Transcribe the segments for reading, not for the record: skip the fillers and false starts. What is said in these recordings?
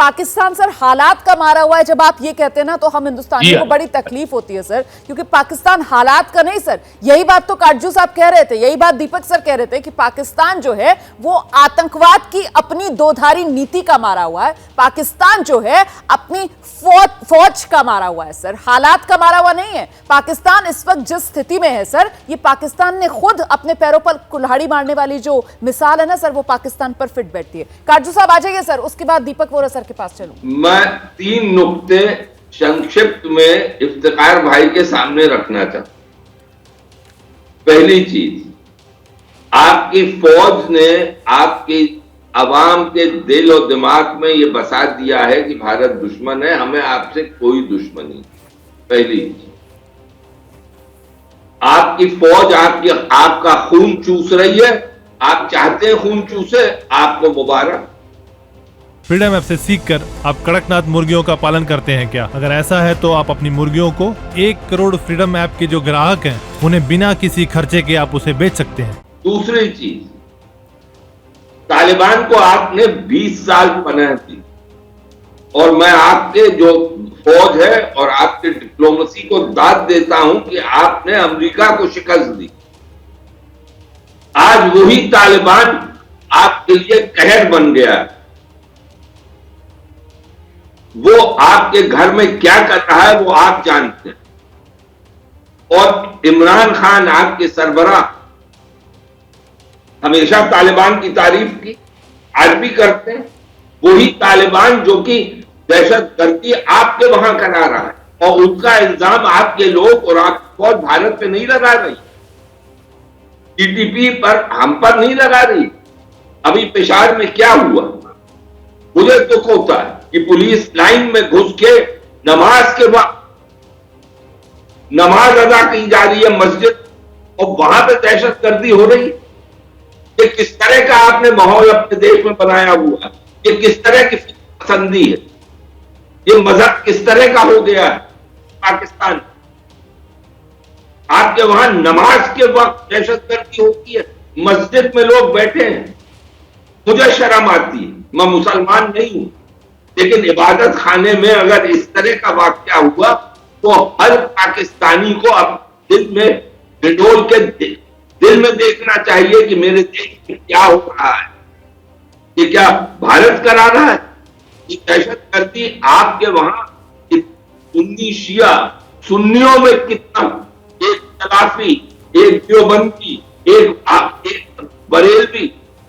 Pakistan sir हालात का मारा हुआ है, जब आप ये कहते हैं ना तो हम हिंदुस्तानियों को बड़ी तकलीफ होती है सर, क्योंकि पाकिस्तान हालात का नहीं सर। यही बात तो काटजू साहब कह रहे थे, यही बात दीपक सर कह रहे थे कि पाकिस्तान जो है वो आतंकवाद की अपनी दोधारी नीति का मारा हुआ है, पाकिस्तान जो है अपनी फौज का मारा हुआ है सर, हालात का मारा हुआ नहीं है। पाकिस्तान इस वक्त जिस स्थिति में है सर, ये पाकिस्तान ने खुद अपने पैरों पर कुल्हाड़ी मारने वाली जो मिसाल है ना सर, वो पाकिस्तान पर फिट बैठती है। काटजू साहब आ जाइए सर, उसके बाद दीपक वोरा सर के पास चलूं। मैं 3 नुक्ते संक्षिप्त में इफ्तिखार भाई के सामने रखना चाहता हूं। पहली चीज, आपकी फौज ने आपकी अवाम के दिल और दिमाग में यह बसा दिया है कि भारत दुश्मन है, हमें आपसे कोई दुश्मनी नहीं। पहली चीज, आपकी फौज आपका खून चूस रही है, आप चाहते हैं खून चूसे, आपको मुबारक। फ्रीडम ऐप से सीखकर आप कड़कनाथ मुर्गियों का पालन करते हैं क्या? अगर ऐसा है तो आप अपनी मुर्गियों को 1 करोड़ फ्रीडम ऐप के जो ग्राहक हैं उन्हें बिना किसी खर्चे के आप उसे बेच सकते हैं। दूसरी चीज, तालिबान को आपने 20 साल पनाह दी और मैं आपके जो फौज है और आपके डिप्लोमेसी को दाद देता हूं कि आपने अमेरिका को शिकस्त दी। आज वही तालिबान आपके लिए कहर बन गया है। वो आपके घर में क्या कर रहा है वो आप जानते हैं। और इमरान खान आपके सरबराह हमेशा तालिबान की तारीफ की, आज भी करते हैं। वही तालिबान जो कि दहशतगर्दी आपके वहां करा रहा है और उसका इल्जाम आपके लोग और आपकी फौज भारत पे नहीं लगा रही, टीटीपी पर, हम पर नहीं लगा रही। अभी पेशावर में क्या हुआ, मुझे दुख होता है कि पुलिस लाइन में घुस के नमाज के वक्त नमाज अदा की जा रही है मस्जिद, और वहां पे दहशतगर्दी हो रही। ये किस तरह का आपने माहौल अपने देश में बनाया हुआ है, ये किस तरह की पसंदी है, ये मजहब किस तरह का हो गया है पाकिस्तान। आपके वहां नमाज के वक्त दहशतगर्दी होती है, मस्जिद में लोग बैठे हैं। मुझे शर्म आती है, मैं मुसलमान नहीं हूं, लेकिन इबादत खाने में अगर इस तरह का वाकया हुआ तो हर पाकिस्तानी को अब दिल में डिडोल के दिल में देखना चाहिए कि मेरे देश में क्या हो रहा है। ये क्या भारत करा रहा है? ये दहशतगर्दी आपके वहां सुन्नी शिया, सुन्नियों में कितना, एक सलाफी, एक देवबंदी, एक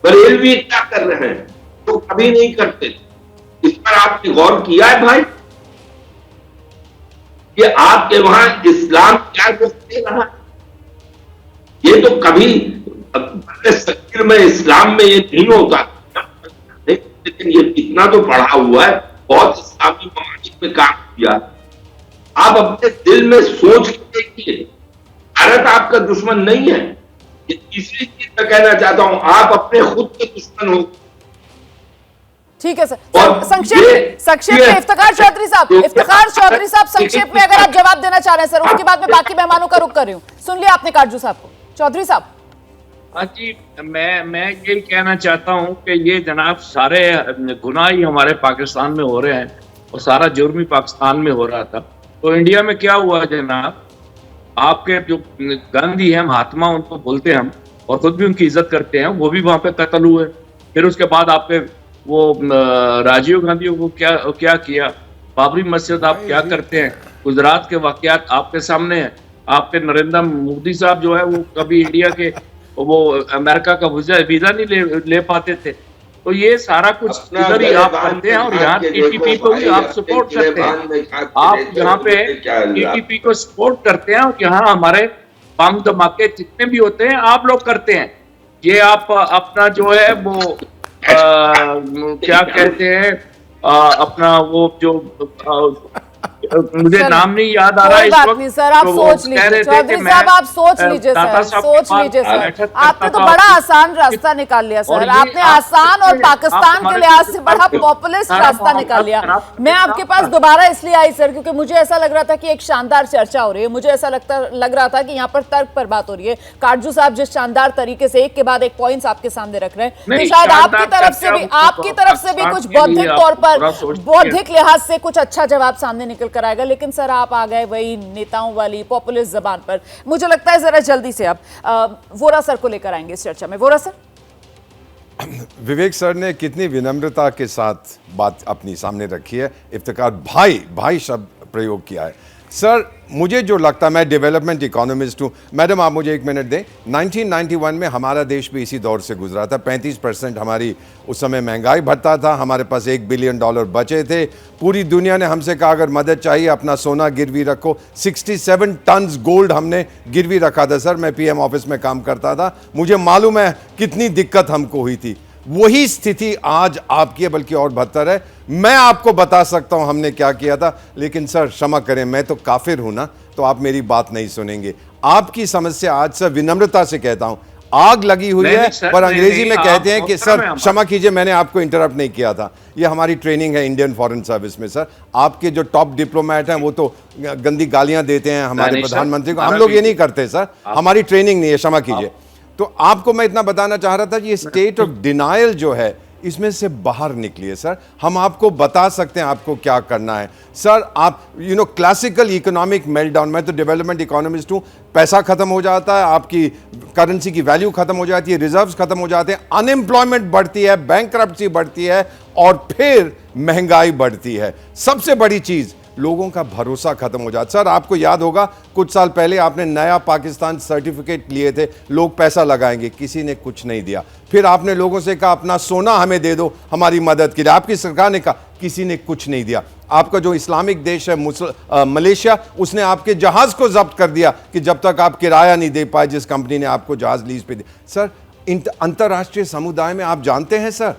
बरेलवी क्या कर रहे हैं तो कभी नहीं करते। इस पर आपने गौर किया है भाई कि आपके वहां इस्लाम क्या रुख दे रहा है? ये तो कभी सकीर में इस्लाम में ये नहीं होता, लेकिन ये इतना तो बढ़ा हुआ है, बहुत इस्लामी ममालिक में काम किया। आप अपने दिल में सोच के देखिए, भारत आपका दुश्मन नहीं है। ये तीसरी चीज मैं कहना चाहता हूं, आप अपने खुद के दुश्मन हो। ठीक है सर, संक्षेप में इफ्तिखार चौधरी साहब संक्षेप में अगर आप जवाब देना चाह रहे हैं सर, उसके बाद मैं बाकी मेहमानों का रुख कर रही हूँ। सुन लिया आपने काटजू साहब को। चौधरी साहब। हाँ जी, मैं ये कहना चाहता हूँ कि ये जनाब सारे गुनाह ही हमारे पाकिस्तान में हो रहे हैं और सारा जुर्म ही पाकिस्तान में हो रहा था। तो इंडिया में क्या हुआ जनाब, आपके जो गांधी हैं, महात्मा, उनको बोलते हैं हम और खुद भी उनकी इज्जत करते हैं, वो भी वहां पे कत्ल हुए। फिर उसके बाद आपके वो राजीव गांधी को क्या किया, बाबरी मस्जिद आप क्या करते हैं, गुजरात के वाकयात आपके सामने हैं। आपके नरेंद्र मोदी साहब जो है वो कभी इंडिया के वो अमेरिका का वीजा नहीं ले पाते थे। तो ये सारा कुछ इधर ही आप करते हैं और यहाँ टीटीपी को भी आप सपोर्ट करते हैं। आप यहाँ पे टीटीपी को सपोर्ट करते हैं और यहाँ हमारे बम धमाके जितने भी होते हैं आप लोग करते हैं। ये आप अपना जो है वो क्या कहते हैं, अपना वो जो मुझे चलो, नाम नहीं याद आ रहा कोई इस बात वक्त। नहीं सर, आप तो वो सोच कह लीजिए रहे थे चौधरी कि साहब, मैं, आप सोच लीजिए दाता सर, साहब के सोच पास लीजिए सर। बैठक करता आपने तो था। बड़ा आसान रास्ता निकाल लिया और सर, ये आपने आप आसान और आप पाकिस्तान के हमारे लिहाज साथ से बड़ा बात करो। पॉपुलिस्ट सारा रास्ता मामला निकाल लिया। खराब मैं आपके पास था। दोबारा इसलिए आई सर क्योंकि मुझे ऐसा लग रहा था कि एक शानदार चर्चा हो रही है, मुझे ऐसा लग रहा था कि यहाँ पर तर्क पर बात हो रही है। काटजू साहब जिस शानदार तरीके से एक के बाद एक पॉइंट्स आपके सामने रख रहे हैं, तो नहीं, शायद शानदार आपकी तरफ से भी चर्चा आपकी तरफ से भी पाकिस्तान कुछ के लिए बौद्धिक आप तौर पर, बुरा सोचते हैं। बौद्धिक लिहाज से कुछ अच्छा जवाब सामने निकल कर आएगा। लेकिन सर आप आ गए वही नेताओं वाली पॉपुलिस्ट जबान पर। मुझे लगता है जरा जल्दी से आप वोरा सर को लेकर आएंगे इस चर्चा में। वोरा सर, विवेक सर ने कितनी विनम्रता के साथ बात अपनी सामने रखी है, इफ्तिकार भाई भाई शब्द प्रयोग किया है। सर मुझे जो लगता है, मैं डेवलपमेंट इकोनॉमिस्ट हूँ। मैडम आप मुझे एक मिनट दें। 1991 में हमारा देश भी इसी दौर से गुजरा था। 35% हमारी उस समय महंगाई भत्ता था, हमारे पास $1 बिलियन बचे थे। पूरी दुनिया ने हमसे कहा अगर मदद चाहिए अपना सोना गिरवी रखो। 67 टन्स गोल्ड हमने गिरवी रखा था। सर मैं पीएम ऑफिस में काम करता था, मुझे मालूम है कितनी दिक्कत हमको हुई थी। वही स्थिति आज आपकी है, बल्कि और बदतर है। मैं आपको बता सकता हूं हमने क्या किया था, लेकिन सर क्षमा करें, मैं तो काफिर हूं ना, तो आप मेरी बात नहीं सुनेंगे। आपकी समस्या आज सर विनम्रता से कहता हूं आग लगी हुई है, पर अंग्रेजी में कहते हैं कि सर क्षमा कीजिए मैंने आपको इंटरप्ट नहीं किया था, ये हमारी ट्रेनिंग है इंडियन फॉरेन सर्विस में। सर आपके जो टॉप डिप्लोमेट हैं वो तो गंदी गालियां देते हैं हमारे प्रधानमंत्री को, हम लोग ये नहीं करते सर, हमारी ट्रेनिंग नहीं है, क्षमा कीजिए। तो आपको मैं इतना बताना चाह रहा था कि ये स्टेट ऑफ डिनायल जो है इसमें से बाहर निकलिए सर। हम आपको बता सकते हैं आपको क्या करना है। सर आप क्लासिकल इकोनॉमिक मेल्टडाउन, मैं तो डेवलपमेंट इकोनॉमिस्ट हूं, पैसा खत्म हो जाता है, आपकी करेंसी की वैल्यू खत्म हो जाती है, रिजर्व्स खत्म हो जाते हैं, अनएम्प्लॉयमेंट बढ़ती है, बैंकरप्सी बढ़ती है और फिर महंगाई बढ़ती है। सबसे बड़ी चीज लोगों का भरोसा खत्म हो जाता। सर आपको याद होगा कुछ साल पहले आपने नया पाकिस्तान सर्टिफिकेट लिए थे, लोग पैसा लगाएंगे, किसी ने कुछ नहीं दिया। फिर आपने लोगों से कहा अपना सोना हमें दे दो हमारी मदद के लिए, आपकी सरकार ने कहा, किसी ने कुछ नहीं दिया। आपका जो इस्लामिक देश है मलेशिया, उसने आपके जहाज को जब्त कर दिया कि जब तक आप किराया नहीं दे पाए जिस कंपनी ने आपको जहाज लीज पे दिया। सर अंतर्राष्ट्रीय समुदाय में आप जानते हैं सर,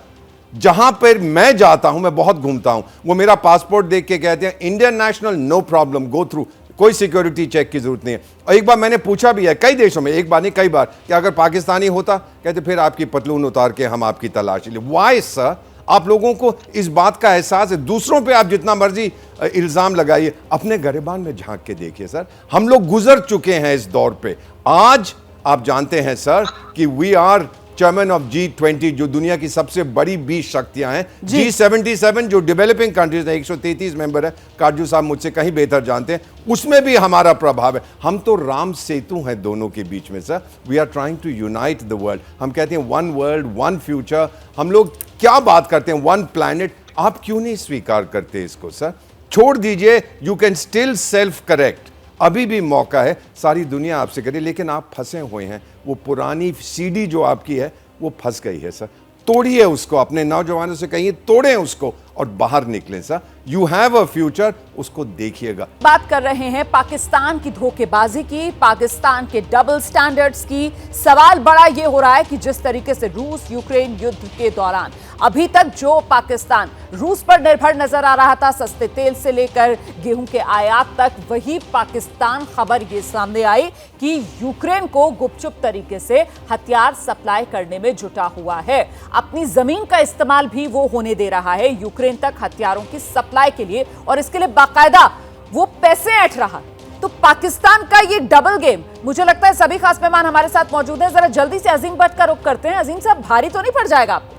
जहां पर मैं जाता हूं, मैं बहुत घूमता हूं, वो मेरा पासपोर्ट देख के कहते हैं Indian national, no problem, go through, कोई सिक्योरिटी चेक की जरूरत नहीं है। और एक बार मैंने पूछा भी है कई देशों में, एक बार नहीं कई बार, कि अगर पाकिस्तानी होता, कहते फिर आपकी पतलून उतार के हम आपकी तलाश ले। Why sir? आप लोगों को इस बात का एहसास है? दूसरों पे आप जितना मर्जी इल्जाम लगाइए, अपने गिरबान में झांक के देखिए सर, हम लोग गुजर चुके हैं इस दौर पे। आज आप जानते हैं सर कि we are chairman of G20, जो दुनिया की सबसे बड़ी 20 शक्तियां हैं। G77 जो डेवलपिंग कंट्रीज है, 133 मेंबर है, काटजू साहब मुझसे कहीं बेहतर जानते हैं, उसमें भी हमारा प्रभाव है। हम तो राम सेतु हैं दोनों के बीच में sir. We are trying to unite the world. हम कहते हैं वन वर्ल्ड वन फ्यूचर, हम लोग क्या बात करते हैं वन प्लैनेट। आप क्यों नहीं स्वीकार करते इसको सर? छोड़ दीजिए, you can still self correct, अभी भी मौका है, सारी दुनिया आपसे करे, लेकिन आप फंसे हुए हैं। वो पुरानी सीडी जो आपकी है वो फंस गई है सर, तोड़िए उसको, अपने नौजवानों से कहिए तोड़ें उसको और बाहर निकलें sir. You have a future, उसको देखिएगा। बात कर रहे हैं पाकिस्तान की धोखेबाजी की, पाकिस्तान के डबल स्टैंडर्ड्स की। सवाल बड़ा ये हो रहा है कि जिस तरीके से रूस यूक्रेन युद्ध के दौरान अभी तक जो पाकिस्तान रूस पर निर्भर नजर आ रहा था, सस्ते तेल से लेकर गेहूं के आयात तक, वही पाकिस्तान खबर ये सामने आई कि यूक्रेन को गुपचुप तरीके से हथियार सप्लाई करने में जुटा हुआ है। अपनी जमीन का इस्तेमाल भी वो होने दे रहा है यूक्रेन तक हथियारों की सप्लाई के लिए, और इसके लिए बाकायदा वो पैसे ऐंठ रहा। तो पाकिस्तान का ये डबल गेम, मुझे लगता है सभी खास मेहमान हमारे साथ मौजूद हैं। जरा जल्दी से अजीम भट्ट का रुख करते हैं। अजीम साहब, भारी तो नहीं पड़ जाएगा आपको?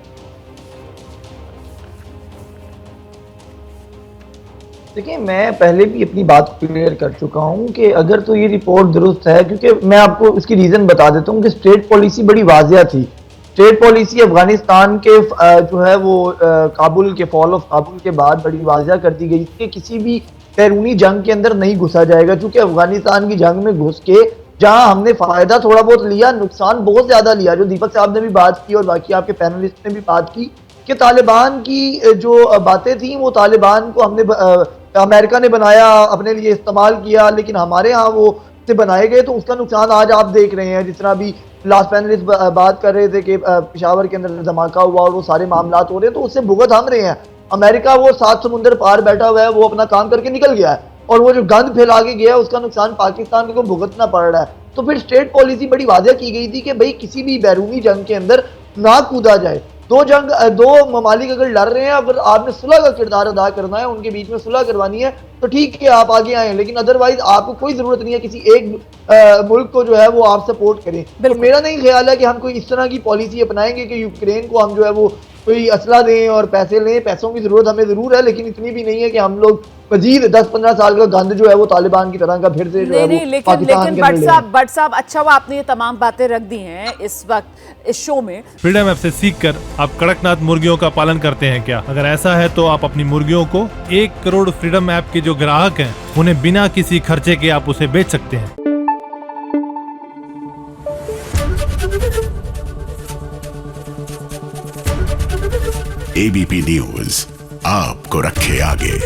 देखिए, मैं पहले भी अपनी बात क्लियर कर चुका हूं कि अगर तो ये रिपोर्ट दुरुस्त है, क्योंकि मैं आपको इसकी रीजन बता देता हूं कि स्टेट पॉलिसी बड़ी वाजिया थी। स्टेट पॉलिसी अफगानिस्तान के जो है वो काबुल के फॉल ऑफ काबुल के बाद बड़ी वाजिया कर दी गई कि किसी भी बैरूनी जंग के अंदर नहीं घुसा जाएगा, क्योंकि अफगानिस्तान की जंग में घुस के जहां हमने फायदा थोड़ा बहुत लिया, नुकसान बहुत ज्यादा लिया। जो दीपक साहब ने भी बात की और बाकी आपके पैनलिस्ट ने भी बात की कि तालिबान की जो बातें थी, वो तालिबान को हमने अमेरिका ने बनाया, अपने लिए इस्तेमाल किया, लेकिन हमारे यहाँ वो से बनाए गए, तो उसका नुकसान आज आप देख रहे हैं। जिस तरह अभी लास्ट पैनलिस्ट बात कर रहे थे कि पेशावर के अंदर धमाका हुआ और वो सारे मामला हो रहे हैं, तो उससे भुगत हम रहे हैं। अमेरिका वो 7 समुंदर पार बैठा हुआ है, वो अपना काम करके निकल गया है, और वो जो गंद फैला के गया है उसका नुकसान पाकिस्तान को भुगतना पड़ रहा है। तो फिर स्टेट पॉलिसी बड़ी वाज़ेह की गई थी कि भाई किसी भी बैरूनी जंग के अंदर ना कूदा जाए। दो ममालिक अगर लड़ रहे हैं, अगर आपने सुलह का किरदार अदा करना है, उनके बीच में सुलह करवानी है, तो ठीक है आप आगे आए, लेकिन अदरवाइज आपको कोई जरूरत नहीं है किसी एक मुल्क को जो है वो आप सपोर्ट करें। तो मेरा नहीं ख्याल है कि हम कोई इस तरह की पॉलिसी अपनाएंगे कि यूक्रेन को हम जो है वो कोई असला दें और पैसे लें। पैसों की जरूरत हमें जरूर है, लेकिन इतनी भी नहीं है कि हम लोग मजीद 10-15 साल का गंद जो है वो तालिबान की तरह का फिर से जो है नहीं, वो लेकिन पाकिस्तान के अंदर ले आए। बट साहब अच्छा हुआ आपने ये तमाम बातें रख दी हैं इस वक्त इस शो में। फ्रीडम ऐप से सीखकर आप कड़कनाथ मुर्गियों का पालन करते हैं क्या? अगर ऐसा है तो आप अपनी मुर्गियों को 1 करोड़ फ्रीडम ऐप के जो ग्राहक हैं उन्हें बिना किसी खर्चे के आप उसे बेच सकते हैं। एबीपी न्यूज आपको रखे आगे।